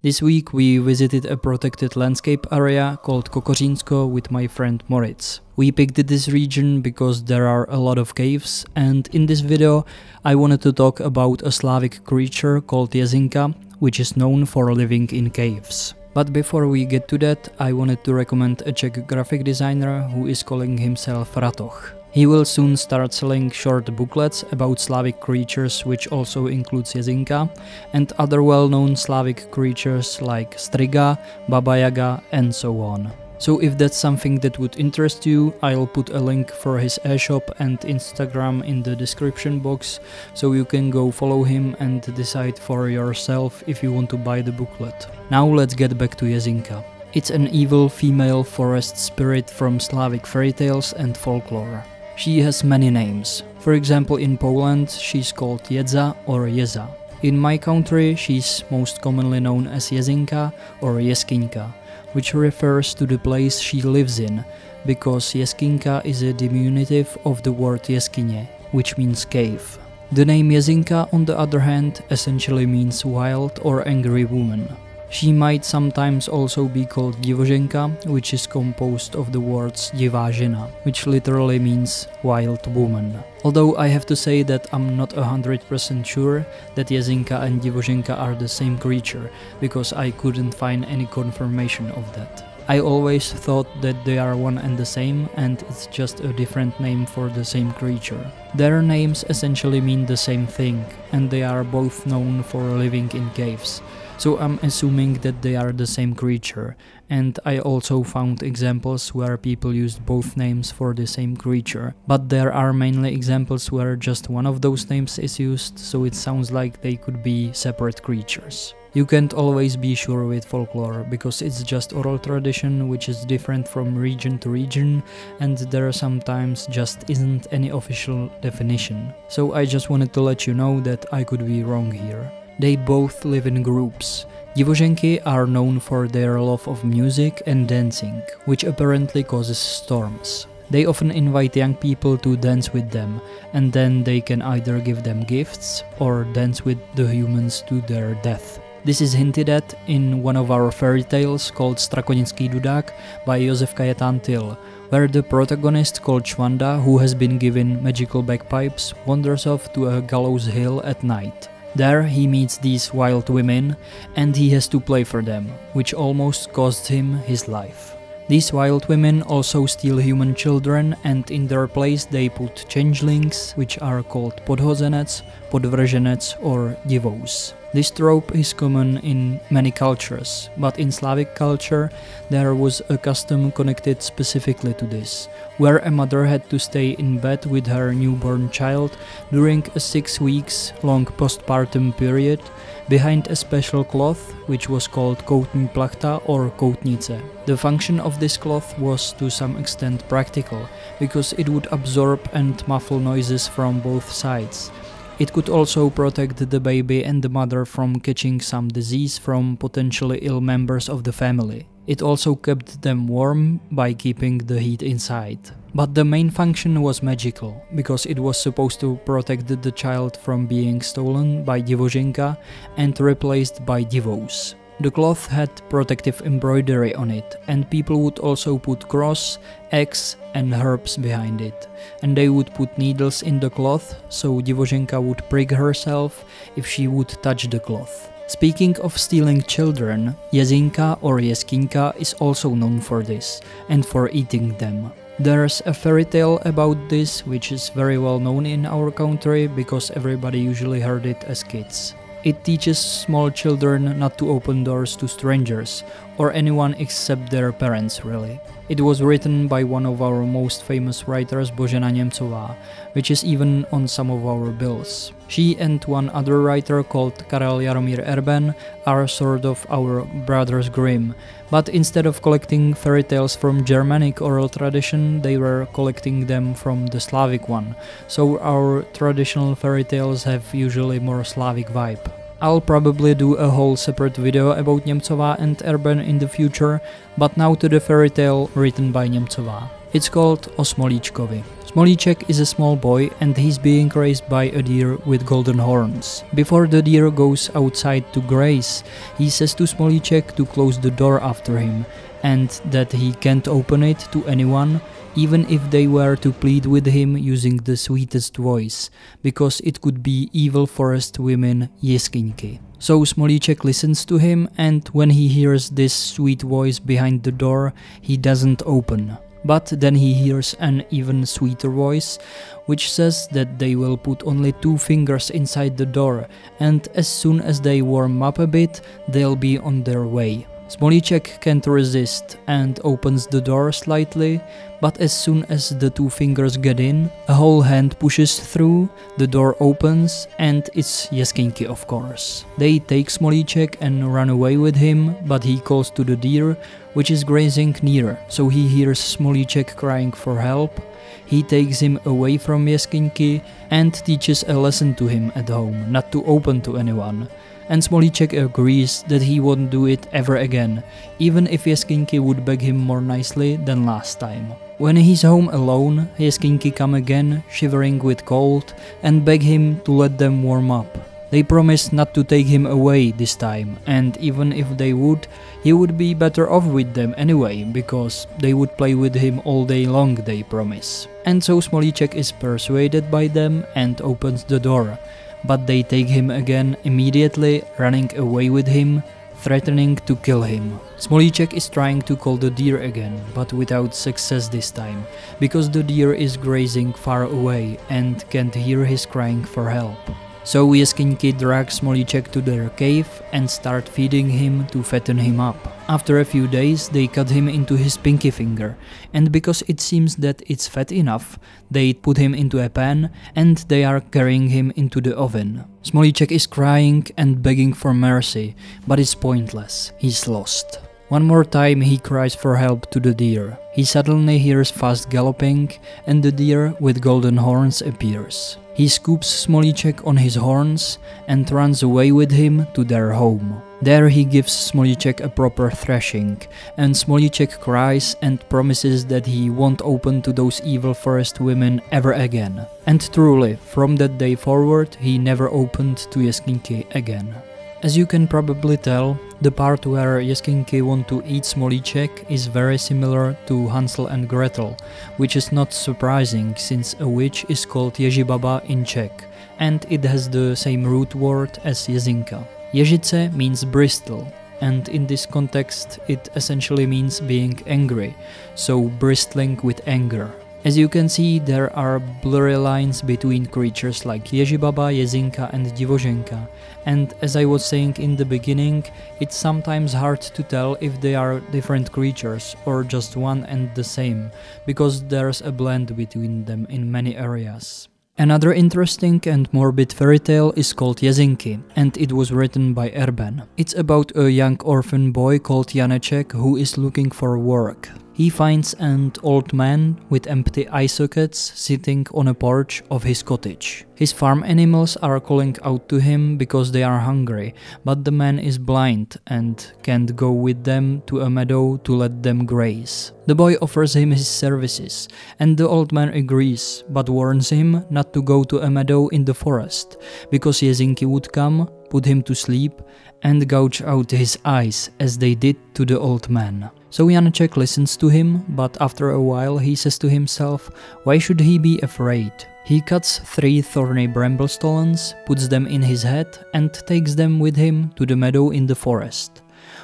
This week we visited a protected landscape area called Kokořínsko with my friend Moritz. We picked this region because there are a lot of caves, and in this video I wanted to talk about a Slavic creature called Jezinka, which is known for living in caves. But before we get to that, I wanted to recommend a Czech graphic designer who is calling himself Ratoch. He will soon start selling short booklets about Slavic creatures, which also includes Jezinka, and other well-known Slavic creatures like Striga, Baba Yaga, and so on. So if that's something that would interest you, I'll put a link for his e-shop and Instagram in the description box, so you can go follow him and decide for yourself if you want to buy the booklet. Now let's get back to Jezinka. It's an evil female forest spirit from Slavic fairy tales and folklore. She has many names. For example, in Poland she's called Jedza or Jeza. In my country she's most commonly known as Jezinka or Jeskinka, which refers to the place she lives in, because Jeskinka is a diminutive of the word jeskyně, which means cave. The name Jezinka, on the other hand, essentially means wild or angry woman. She might sometimes also be called Divoženka, which is composed of the words divá žena, which literally means wild woman. Although I have to say that I'm not 100% sure that Jezinka and Divoženka are the same creature, because I couldn't find any confirmation of that. I always thought that they are one and the same, and it's just a different name for the same creature. Their names essentially mean the same thing, and they are both known for living in caves. So I'm assuming that they are the same creature, and I also found examples where people used both names for the same creature, but there are mainly examples where just one of those names is used, so it sounds like they could be separate creatures. You can't always be sure with folklore, because it's just oral tradition which is different from region to region, and there sometimes just isn't any official definition. So I just wanted to let you know that I could be wrong here. They both live in groups. Divoženky are known for their love of music and dancing, which apparently causes storms. They often invite young people to dance with them, and then they can either give them gifts or dance with the humans to their death. This is hinted at in one of our fairy tales called Strakonický dudák by Josef Kajetan Tyl, where the protagonist called Švanda, who has been given magical bagpipes, wanders off to a gallows hill at night. There he meets these wild women, and he has to play for them, which almost cost him his life. These wild women also steal human children, and in their place they put changelings, which are called podhozenec, podvrženec or divous. This trope is common in many cultures, but in Slavic culture there was a custom connected specifically to this, where a mother had to stay in bed with her newborn child during a 6 weeks long postpartum period behind a special cloth which was called koutní plachta or koutnice. The function of this cloth was to some extent practical, because it would absorb and muffle noises from both sides. It could also protect the baby and the mother from catching some disease from potentially ill members of the family. It also kept them warm by keeping the heat inside. But the main function was magical, because it was supposed to protect the child from being stolen by Divoženka and replaced by divous. The cloth had protective embroidery on it, and people would also put cross, eggs and herbs behind it, and they would put needles in the cloth, so Divoženka would prick herself if she would touch the cloth. Speaking of stealing children, Jezinka or Jeskinka is also known for this, and for eating them. There's a fairy tale about this, which is very well known in our country, because everybody usually heard it as kids. It teaches small children not to open doors to strangers, or anyone except their parents really. It was written by one of our most famous writers, Božena Němcová, which is even on some of our bills. She and one other writer called Karel Jaromír Erben are sort of our brothers Grimm, but instead of collecting fairy tales from Germanic oral tradition, they were collecting them from the Slavic one, so our traditional fairy tales have usually more Slavic vibe. I'll probably do a whole separate video about Němcová and Erben in the future, but now to the fairy tale written by Němcová. It's called O Smolíčkovi, Smolíček is a small boy and he's being raised by a deer with golden horns. Before the deer goes outside to graze, he says to Smolíček to close the door after him and that he can't open it to anyone, even if they were to plead with him using the sweetest voice, because it could be evil forest women Jezinky. So Smolíček listens to him, and when he hears this sweet voice behind the door, he doesn't open. But then he hears an even sweeter voice, which says that they will put only 2 fingers inside the door, and as soon as they warm up a bit, they'll be on their way. Smolíček can't resist and opens the door slightly, but as soon as the 2 fingers get in, a whole hand pushes through, the door opens, and it's Jezinky, of course. They take Smolíček and run away with him, but he calls to the deer, which is grazing near, so he hears Smolíček crying for help. He takes him away from Jezinky and teaches a lesson to him at home, not to open to anyone. And Smolíček agrees that he won't do it ever again, even if Jezinky would beg him more nicely than last time. When he's home alone, Jezinky come again, shivering with cold, and beg him to let them warm up. They promise not to take him away this time, and even if they would, he would be better off with them anyway, because they would play with him all day long, they promise. And so Smolíček is persuaded by them and opens the door. But they take him again immediately, running away with him, threatening to kill him. Smolíček is trying to call the deer again, but without success this time, because the deer is grazing far away and can't hear his crying for help. So Jezinky drags Smolíček to their cave and start feeding him to fatten him up. After a few days they cut him into his pinky finger, and because it seems that it's fat enough, they put him into a pan and they are carrying him into the oven. Smolíček is crying and begging for mercy, but it's pointless, he's lost. One more time he cries for help to the deer. He suddenly hears fast galloping and the deer with golden horns appears. He scoops Smolíček on his horns and runs away with him to their home. There he gives Smolíček a proper thrashing, and Smolíček cries and promises that he won't open to those evil forest women ever again. And truly, from that day forward he never opened to Jezinky again. As you can probably tell, the part where Jezinky want to eat Smolíček is very similar to Hansel and Gretel, which is not surprising since a witch is called Ježibaba in Czech, and it has the same root word as Jezinka. Ježice means bristle, and in this context it essentially means being angry, so bristling with anger. As you can see, there are blurry lines between creatures like Ježibaba, Jezinka and Divoženka, and as I was saying in the beginning, it's sometimes hard to tell if they are different creatures or just one and the same, because there's a blend between them in many areas. Another interesting and morbid fairy tale is called Jezinky, and it was written by Erben. It's about a young orphan boy called Janeček who is looking for work. He finds an old man with empty eye sockets sitting on a porch of his cottage. His farm animals are calling out to him because they are hungry, but the man is blind and can't go with them to a meadow to let them graze. The boy offers him his services, and the old man agrees, but warns him not to go to a meadow in the forest, because Jezinky would come, put him to sleep, and gouge out his eyes as they did to the old man. So Janeček listens to him, but after a while he says to himself, why should he be afraid? He cuts 3 thorny bramble stones, puts them in his head and takes them with him to the meadow in the forest.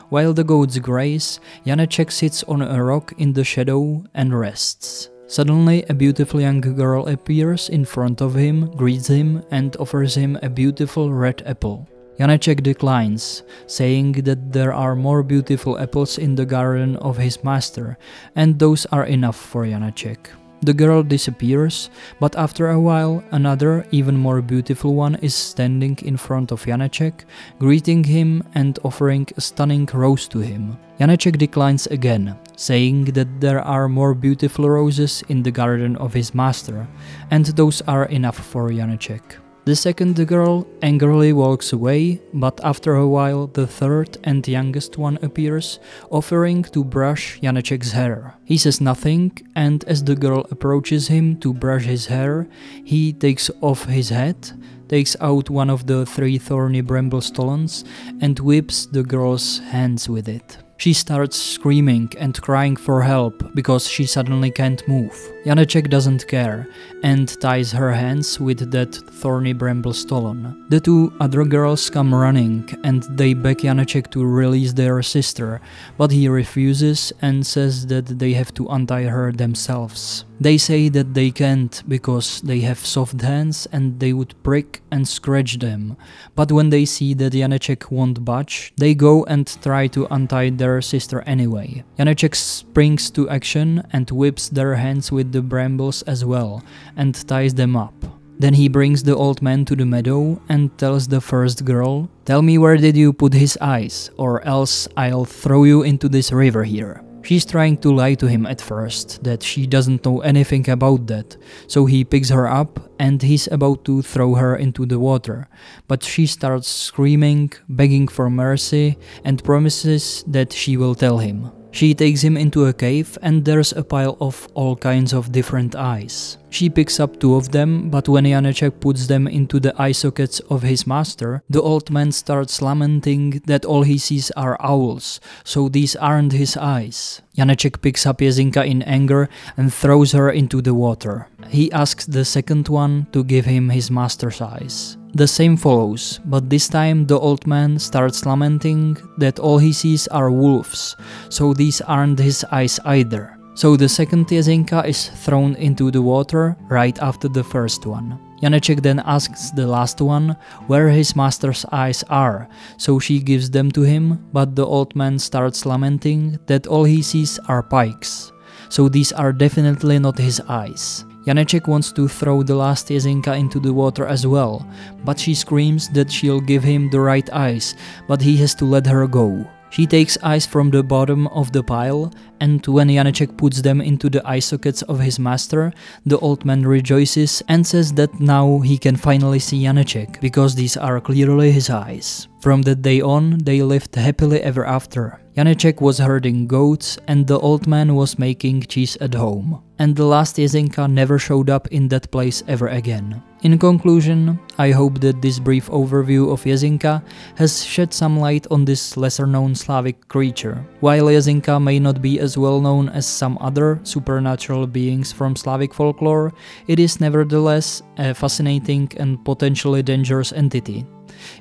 While the goats graze, Janeček sits on a rock in the shadow and rests. Suddenly a beautiful young girl appears in front of him, greets him and offers him a beautiful red apple. Janeček declines, saying that there are more beautiful apples in the garden of his master, and those are enough for Janeček. The girl disappears, but after a while another, even more beautiful one is standing in front of Janeček, greeting him and offering a stunning rose to him. Janeček declines again, saying that there are more beautiful roses in the garden of his master, and those are enough for Janeček. The second girl angrily walks away, but after a while the third and youngest one appears, offering to brush Janeček's hair. He says nothing, and as the girl approaches him to brush his hair, he takes off his hat, takes out one of the 3 thorny bramble stolons, and whips the girl's hands with it. She starts screaming and crying for help because she suddenly can't move. Janeček doesn't care and ties her hands with that thorny bramble stolon. The 2 other girls come running and they beg Janeček to release their sister, but he refuses and says that they have to untie her themselves. They say that they can't because they have soft hands and they would prick and scratch them, but when they see that Janeček won't budge, they go and try to untie their sister anyway. Janeček springs to action and whips their hands with the brambles as well and ties them up. Then he brings the old man to the meadow and tells the first girl, "Tell me, where did you put his eyes, or else I'll throw you into this river here." She's trying to lie to him at first, that she doesn't know anything about that, so he picks her up and he's about to throw her into the water, but she starts screaming, begging for mercy, and promises that she will tell him. She takes him into a cave and there's a pile of all kinds of different eyes. She picks up 2 of them, but when Janeček puts them into the eye sockets of his master, the old man starts lamenting that all he sees are owls, so these aren't his eyes. Janeček picks up Jezinka in anger and throws her into the water. He asks the second one to give him his master's eyes. The same follows, but this time the old man starts lamenting that all he sees are wolves, so these aren't his eyes either. So the second Jezinka is thrown into the water right after the first one. Janeček then asks the last one where his master's eyes are, so she gives them to him, but the old man starts lamenting that all he sees are pikes, so these are definitely not his eyes. Janeček wants to throw the last Jezinka into the water as well, but she screams that she'll give him the right eyes, but he has to let her go. She takes eyes from the bottom of the pile, and when Janeček puts them into the eye sockets of his master, the old man rejoices and says that now he can finally see Janeček, because these are clearly his eyes. From that day on, they lived happily ever after. Janeček was herding goats and the old man was making cheese at home. And the last Jezinka never showed up in that place ever again. In conclusion, I hope that this brief overview of Jezinka has shed some light on this lesser-known Slavic creature. While Jezinka may not be as well known as some other supernatural beings from Slavic folklore, it is nevertheless a fascinating and potentially dangerous entity.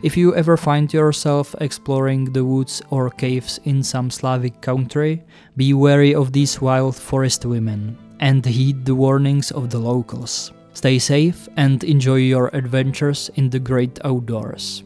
If you ever find yourself exploring the woods or caves in some Slavic country, be wary of these wild forest women and heed the warnings of the locals. Stay safe and enjoy your adventures in the great outdoors.